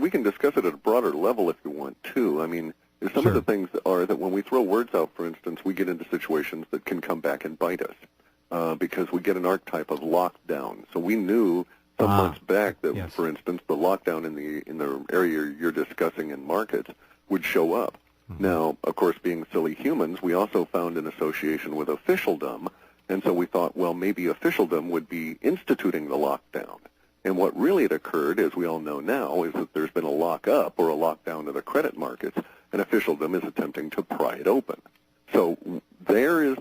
we can discuss it at a broader level if you want to. I mean, some Sure. of the things are that when we throw words out, for instance, we get into situations that can come back and bite us because we get an archetype of lockdown. So we knew some months back that, yes. for instance, the lockdown in the area you're discussing in markets would show up. Mm-hmm. Now, of course, being silly humans, we also found an association with officialdom, and so we thought, well, maybe officialdom would be instituting the lockdown. And what really had occurred, as we all know now, is that there's been a lock-up or a lockdown of the credit markets, and officialdom is attempting to pry it open. So there's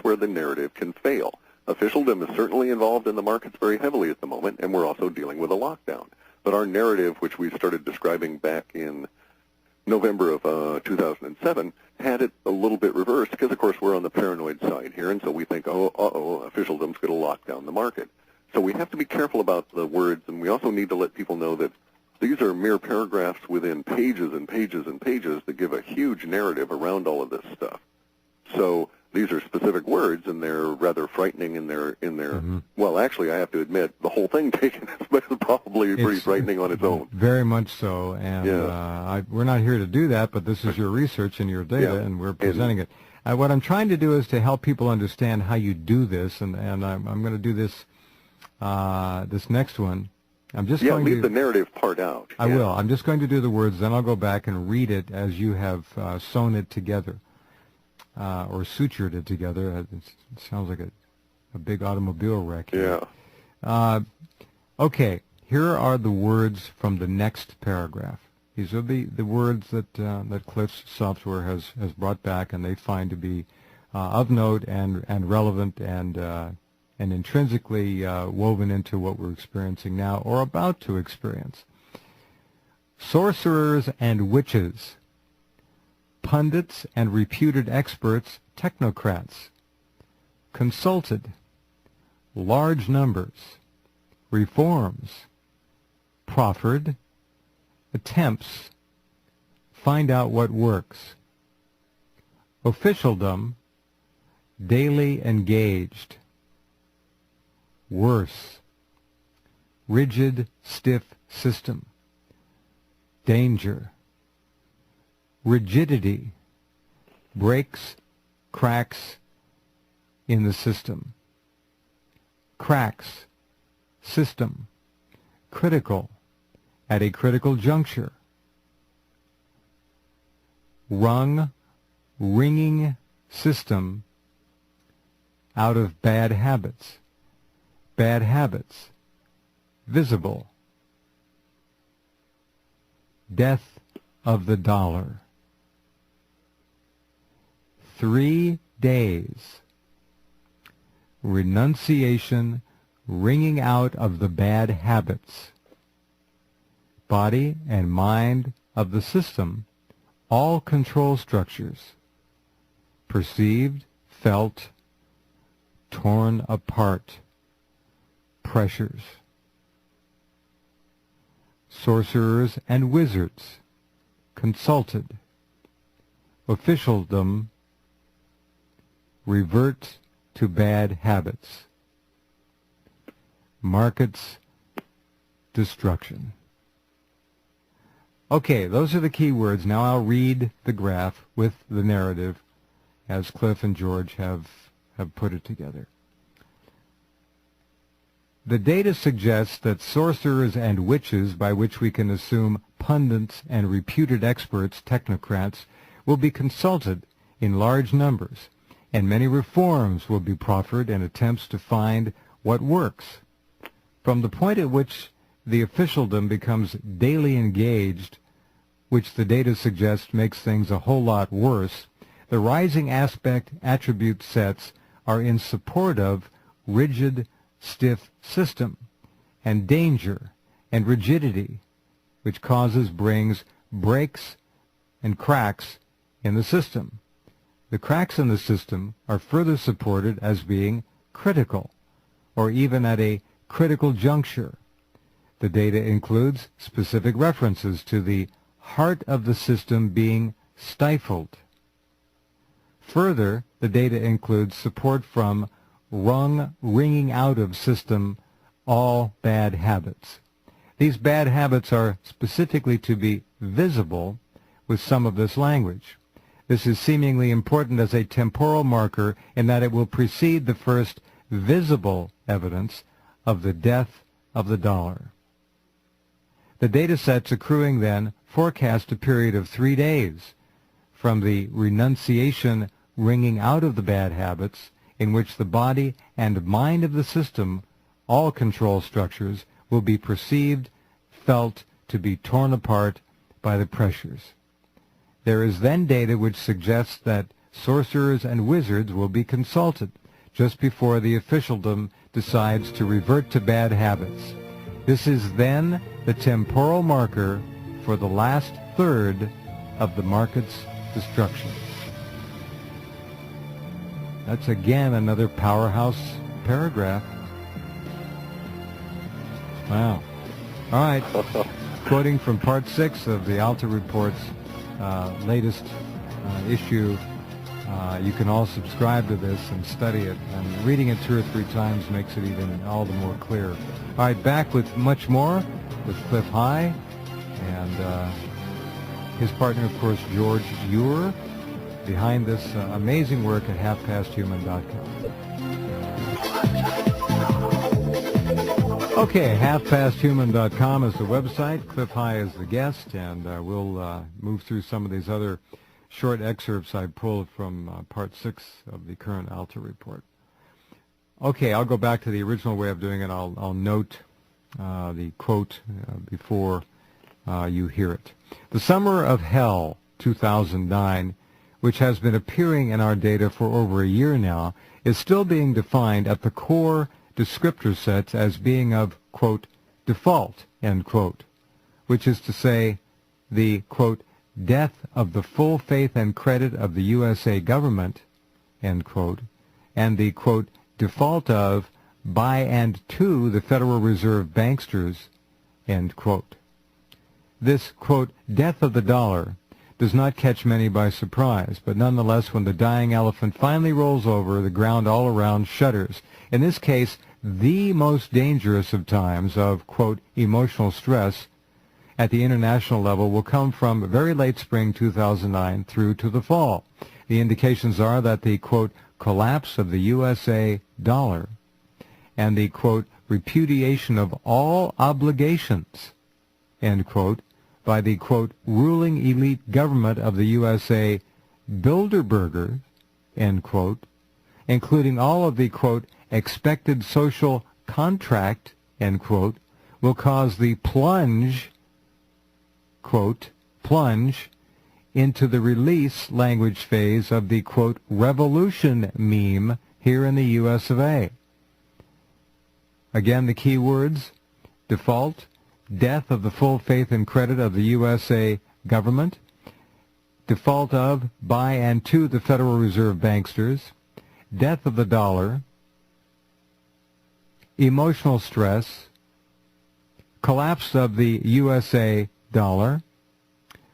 where the narrative can fail. Officialdom is certainly involved in the markets very heavily at the moment, and we're also dealing with a lockdown. But our narrative, which we started describing back in November of 2007, had it a little bit reversed because, of course, we're on the paranoid side here, and so we think, officialdom's going to lock down the market. So we have to be careful about the words, and we also need to let people know that these are mere paragraphs within pages and pages and pages that give a huge narrative around all of this stuff. So these are specific words, and they're rather frightening in their Mm-hmm. Well, actually, I have to admit, the whole thing taken is probably pretty frightening on its own. Very much so, and we're not here to do that, but this is your research and your data, and we're presenting it. What I'm trying to do is to help people understand how you do this, and I'm going to do this this next one. I'm just going leave to the narrative part out. I will. I'm just going to do the words, then I'll go back and read it as you have sewn it together. Or sutured it together. It sounds like a big automobile wreck here. Yeah. Okay, here are the words from the next paragraph. These are the words that Clif's software has brought back, and they find to be of note and relevant and intrinsically woven into what we're experiencing now or about to experience. Sorcerers and witches, pundits and reputed experts, technocrats, consulted, large numbers, reforms, proffered, attempts, find out what works, officialdom, daily engaged, worse, rigid, stiff system, danger, rigidity, breaks, cracks in the system, cracks, system, critical, at a critical juncture, rung, ringing system out of bad habits, visible, death of the dollar. 3 days, renunciation, wringing out of the bad habits, body and mind of the system, all control structures, perceived, felt, torn apart, pressures, sorcerers and wizards, consulted, officialdom, revert to bad habits, markets, destruction. Okay, those are the key words. Now I'll read the graph with the narrative as Clif and George have put it together. The data suggests that sorcerers and witches, by which we can assume pundits and reputed experts, technocrats, will be consulted in large numbers, and many reforms will be proffered in attempts to find what works. From the point at which the officialdom becomes daily engaged, which the data suggests makes things a whole lot worse, the rising aspect attribute sets are in support of rigid, stiff system, and danger and rigidity, which brings breaks and cracks in the system. The cracks in the system are further supported as being critical, or even at a critical juncture. The data includes specific references to the heart of the system being stifled. Further, the data includes support from wringing out of system all bad habits. These bad habits are specifically to be visible with some of this language. This is seemingly important as a temporal marker in that it will precede the first visible evidence of the death of the dollar. The data sets accruing then forecast a period of 3 days from the renunciation wringing out of the bad habits in which the body and mind of the system, all control structures, will be perceived, felt to be torn apart by the pressures. There is then data which suggests that sorcerers and wizards will be consulted just before the officialdom decides to revert to bad habits. This is then the temporal marker for the last third of the market's destruction. That's again another powerhouse paragraph. Wow. All right. Quoting from Part 6 of the Alta Report's latest issue. You can all subscribe to this and study it. And reading it 2 or 3 times makes it even all the more clear. All right, back with much more with Clif High and his partner, of course, George Ewer, behind this amazing work at halfpasthuman.com. Okay, halfpasthuman.com is the website. Clif High is the guest, and we'll move through some of these other short excerpts I pulled from Part 6 of the current Alta Report. Okay, I'll go back to the original way of doing it. I'll note the quote before you hear it. The Summer of Hell, 2009, which has been appearing in our data for over a year now, is still being defined at the core descriptor sets as being of, quote, default, end quote, which is to say the, quote, death of the full faith and credit of the USA government, end quote, and the, quote, default of, by and to the Federal Reserve banksters, end quote. This, quote, death of the dollar does not catch many by surprise, but nonetheless, when the dying elephant finally rolls over, the ground all around shudders. In this case, the most dangerous of times of, quote, emotional stress at the international level will come from very late spring 2009 through to the fall. The indications are that the, quote, collapse of the USA dollar and the, quote, repudiation of all obligations, end quote, by the, quote, ruling elite government of the USA Bilderberger, end quote, including all of the, quote, expected social contract, end quote, will cause the plunge, quote, plunge into the release language phase of the, quote, revolution meme here in the US of A. Again, the key words, default, death of the full faith and credit of the USA government, default of, by and to the Federal Reserve banksters, death of the dollar, emotional stress, collapse of the USA dollar,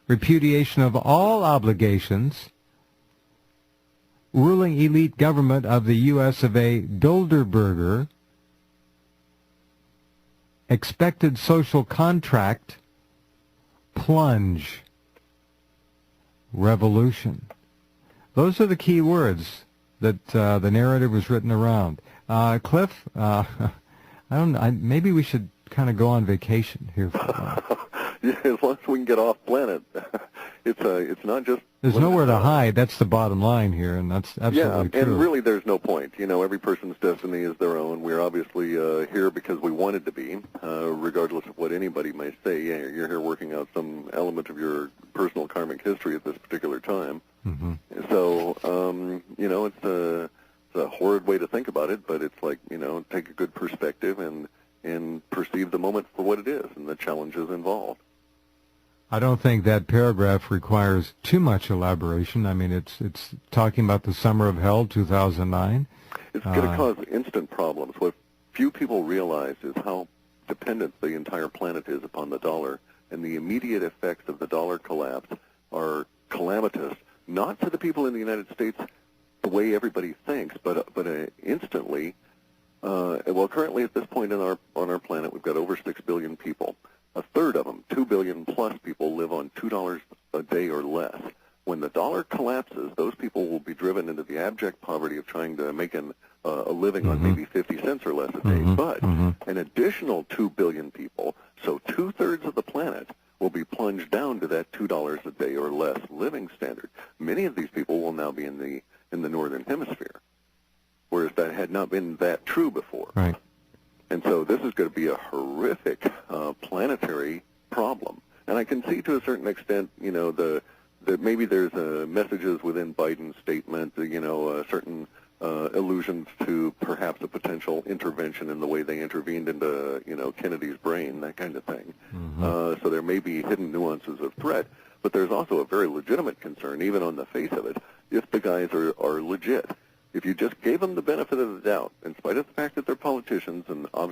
repudiation of all obligations, ruling elite government of the US of A Bilderberger, expected social contract, plunge, revolution. Those are the key words that the narrative was written around. Clif, maybe we should kind of go on vacation here for a while. Yeah, as long as we can get off planet. It's not just... There's nowhere to hide. That's the bottom line here, and that's absolutely true. And really there's no point. You know, every person's destiny is their own. We're obviously here because we wanted to be, regardless of what anybody may say. Yeah, you're here working out some element of your personal karmic history at this particular time. Mm-hmm. So, you know, it's a horrid way to think about it, but it's like, you know, take a good perspective and perceive the moment for what it is and the challenges involved. I don't think that paragraph requires too much elaboration. I mean, it's talking about the Summer of Hell, 2009. It's going to cause instant problems. What few people realize is how dependent the entire planet is upon the dollar, and the immediate effects of the dollar collapse are calamitous, not to the people in the United States the way everybody thinks, but instantly. Well, currently at this point on our planet, we've got over 6 billion people. a third of them, 2 billion plus people, live on $2 a day or less. When the dollar collapses, those people will be driven into the abject poverty of trying to make a living on maybe 50 cents or less a day. But an additional 2 billion people, so two-thirds of the planet, will be plunged down to that $2 a day or less living standard. Many of these people will now be in the northern hemisphere, whereas that had not been that true before. Right. And so this is going to be a horrific planetary problem. And I can see to a certain extent, that maybe there's messages within Biden's statement, certain allusions to perhaps a potential intervention in the way they intervened into, Kennedy's brain, that kind of thing. So there may be hidden nuances of threat, but there's also a very legitimate concern, even on the face of it, if the guys are legit. If you just gave them the benefit of the doubt, in spite of the fact that they're politicians and obviously